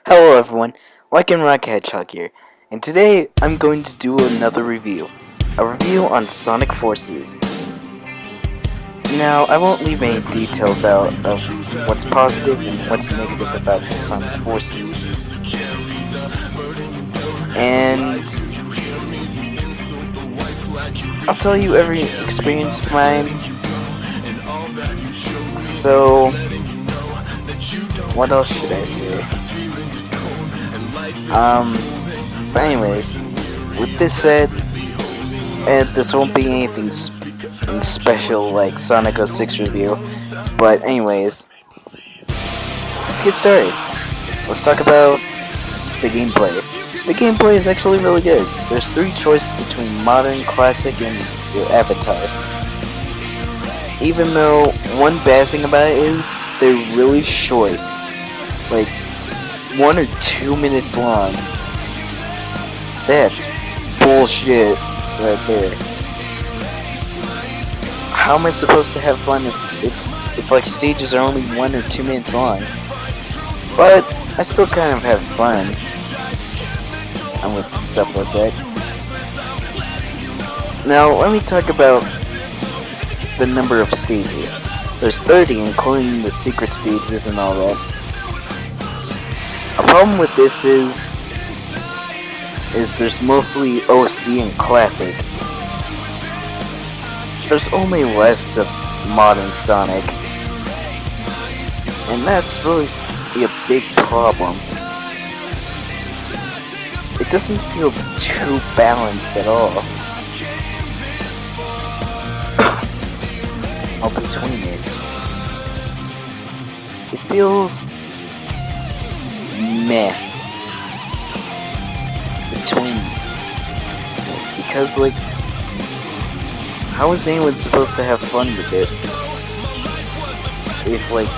Hello everyone, Lycan Rock Hedgehog here, and today I'm going to do another review. A review on Sonic Forces. Now, I won't leave any details out of what's positive and what's negative about the Sonic Forces. And I'll tell you every experience of mine. So, what else should I say? But anyways, with this said, this won't be anything special like Sonic 06 review, but anyways, let's get started. Let's talk about the gameplay. The gameplay is actually really good. There's three choices between modern, classic, and your avatar. Even though one bad thing about it is they're really short, like 1 or 2 minutes long. That's bullshit right there. How am I supposed to have fun if like stages are only 1 or 2 minutes long? But I still kind of have fun. I'm with stuff like that. Now let me talk about the number of stages. There's 30, including the secret stages and all that. A problem with this is there's mostly OC and Classic. There's only less of modern Sonic, and that's really a big problem. It doesn't feel too balanced at all. Between it. It feels meh between, because like, how is anyone supposed to have fun with it if like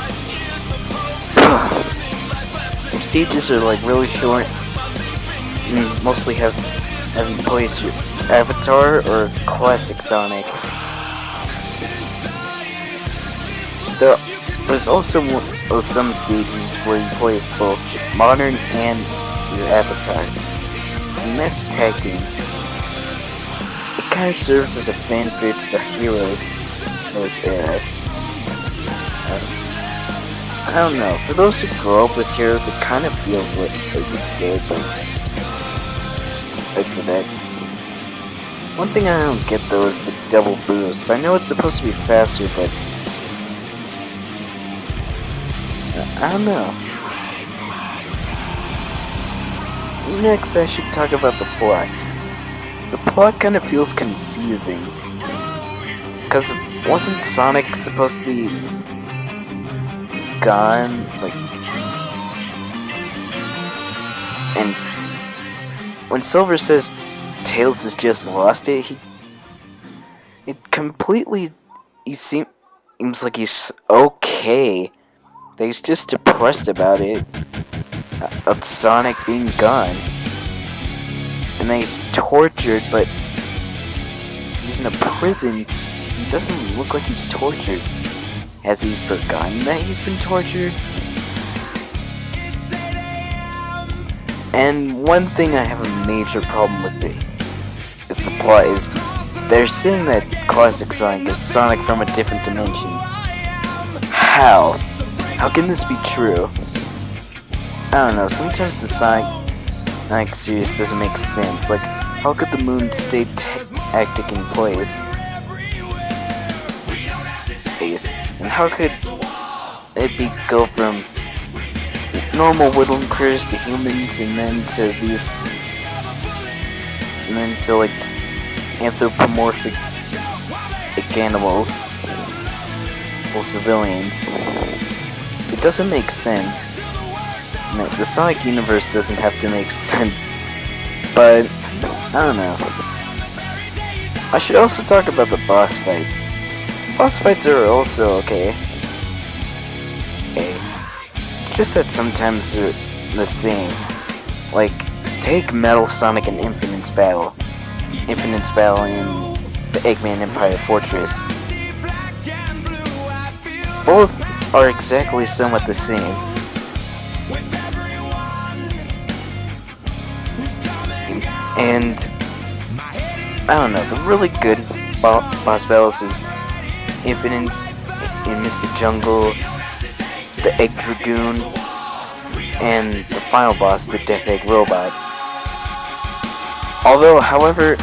if stages are like really short and you mostly having to place your avatar or classic Sonic? There's also some stages where you play as both modern and your avatar, and that's tag team. It kind of serves as a fanfare to the Heroes era. I don't know, for those who grow up with Heroes, it kind of feels like it's good, but for that. One thing I don't get though is the double boost. I know it's supposed to be faster, but I don't know. Next, I should talk about the plot. The plot kind of feels confusing, because wasn't Sonic supposed to be gone? Like, and when Silver says Tails has just lost it, he seems like he's okay. That he's just depressed about it, about Sonic being gone, and that he's tortured, but he's in a prison. He doesn't look like he's tortured. Has he forgotten that he's been tortured? And one thing I have a major problem with the plot is they're saying that classic Sonic is Sonic from a different dimension. How? How can this be true? I don't know, sometimes the Sonic series doesn't make sense. Like, how could the moon stay tactic in place? And how could it go from normal woodland critters to humans, and then to like anthropomorphic animals, well, civilians? It doesn't make sense. No, the Sonic universe doesn't have to make sense. But I don't know. I should also talk about the boss fights. Boss fights are also okay. It's just that sometimes they're the same. Like, take Metal Sonic and Infinite's battle. Infinite's battle in the Eggman Empire Fortress. Both are exactly somewhat the same. And I don't know, the really good boss battles is Infinite in Mystic Jungle, the Egg Dragoon, and the final boss, the Death Egg Robot. Although, however,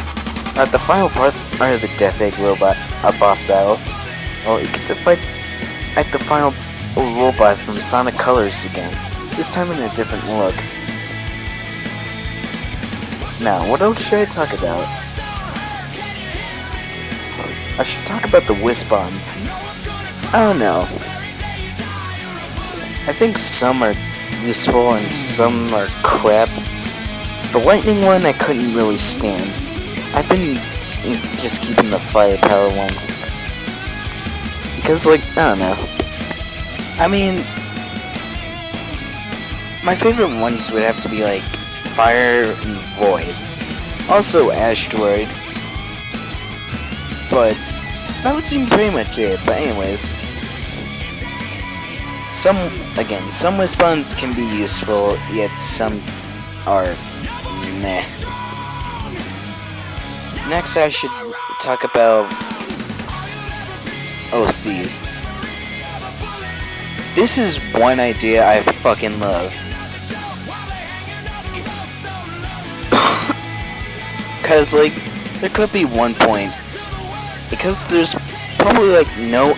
at the final part of the Death Egg Robot boss battle, well, you get to fight at the final robot from Sonic Colors again, this time in a different look. Now, what else should I talk about? I should talk about the Wispons. I don't know. I think some are useful and some are crap. The lightning one I couldn't really stand. I've been just keeping the firepower one. Because, like, I don't know. I mean, my favorite ones would have to be, like, Fire and Void. Also Asteroid. But that would seem pretty much it. But anyways. Some Wispons can be useful, yet some are meh. Next I should talk about OCs. This is one idea I fucking love. Cause like, there could be one point. Because there's probably like no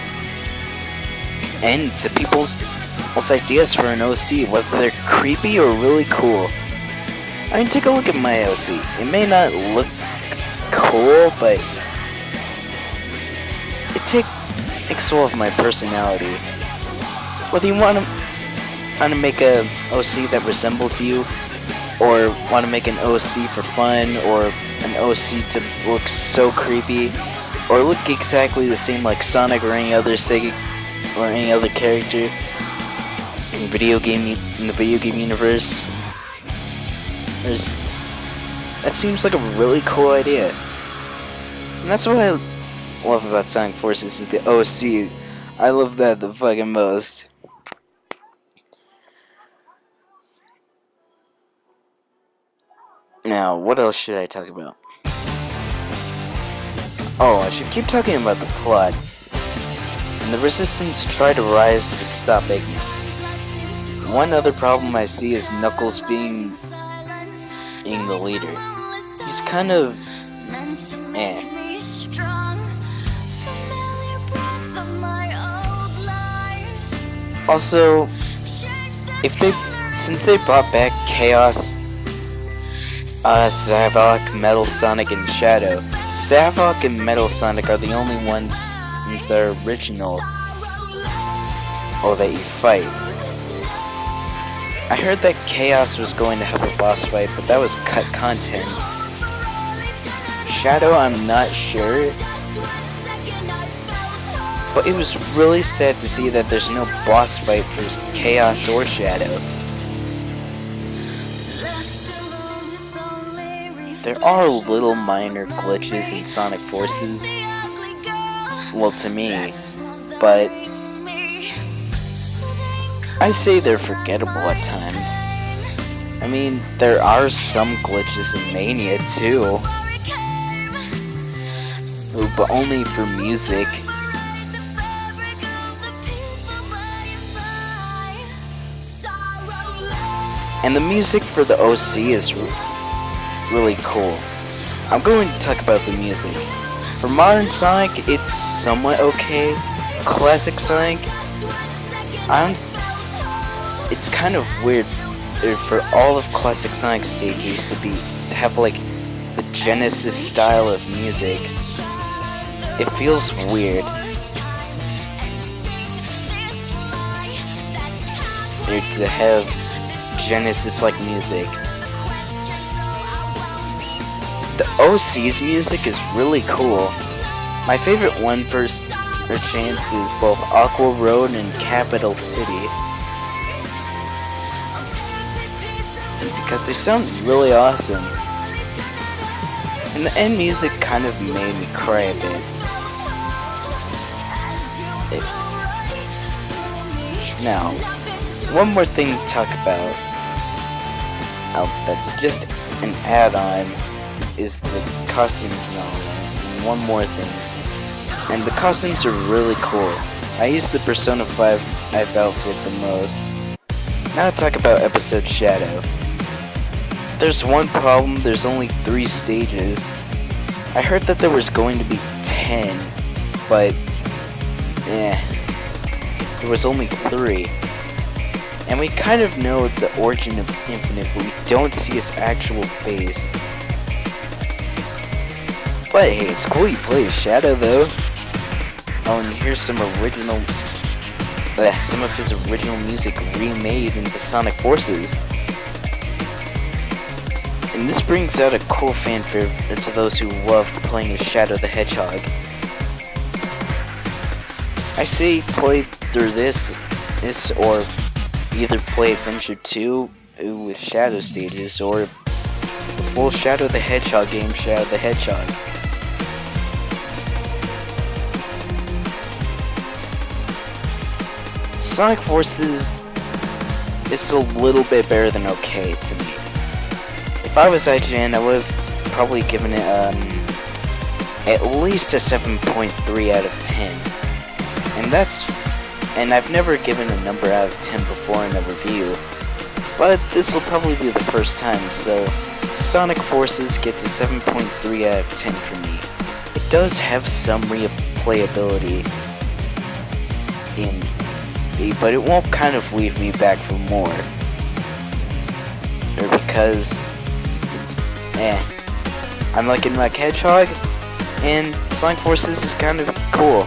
end to people's ideas for an OC, whether they're creepy or really cool. I mean, take a look at my OC. It may not look cool, but it takes all of my personality. Whether you want to make a OC that resembles you, or want to make an OC for fun, or an OC to look so creepy, or look exactly the same like Sonic or any other Sega or any other character in the video game universe. That seems like a really cool idea. And that's what I love about Sonic Forces, is the OC. I love that the fucking most. Now, what else should I talk about? Oh, I should keep talking about the plot. And the Resistance try to rise to stop Eggman. One other problem I see is Knuckles being the leader. He's kind of Also, since they brought back Chaos, Savok, Metal Sonic, and Shadow, Savok and Metal Sonic are the only ones that are original or that you fight. I heard that Chaos was going to have a boss fight, but that was cut content. Shadow, I'm not sure. But it was really sad to see that there's no boss fight for Chaos or Shadow. There are little minor glitches in Sonic Forces, well, to me, but I say they're forgettable at times. I mean, there are some glitches in Mania too, but only for music. And the music for the OC is really cool. I'm going to talk about the music. For modern Sonic, it's somewhat okay. Classic Sonic, it's kind of weird for all of Classic Sonic's stages to have like the Genesis style of music. It feels weird. To have Genesis-like music. The OC's music is really cool. My favorite one per chance is both Aqua Road and Capital City, because they sound really awesome. And the end music kind of made me cry a bit. Now, one more thing to talk about. That's just an add-on. is the costumes and all that. And one more thing. And the costumes are really cool. I use the Persona 5 outfit the most. Now to talk about episode Shadow. There's one problem, there's only 3 stages. I heard that there was going to be 10, but there was only 3. And we kind of know the origin of Infinite, but we don't see his actual face. But hey, it's cool you play as Shadow though. Oh, and here's some of his original music remade into Sonic Forces. And this brings out a cool fan favorite to those who love playing as Shadow the Hedgehog. I say play through this or either play Adventure 2 with Shadow stages, or the full Shadow the Hedgehog game, Shadow the Hedgehog. Sonic Forces is a little bit better than okay to me. If I was IGN, I would have probably given it at least a 7.3 out of 10. And I've never given a number out of 10 before in a review, but this will probably be the first time, so Sonic Forces gets a 7.3 out of 10 for me. It does have some replayability, but it won't kind of leave me back for more. Or because I'm like in Hedgehog, and Sonic Forces is kind of cool.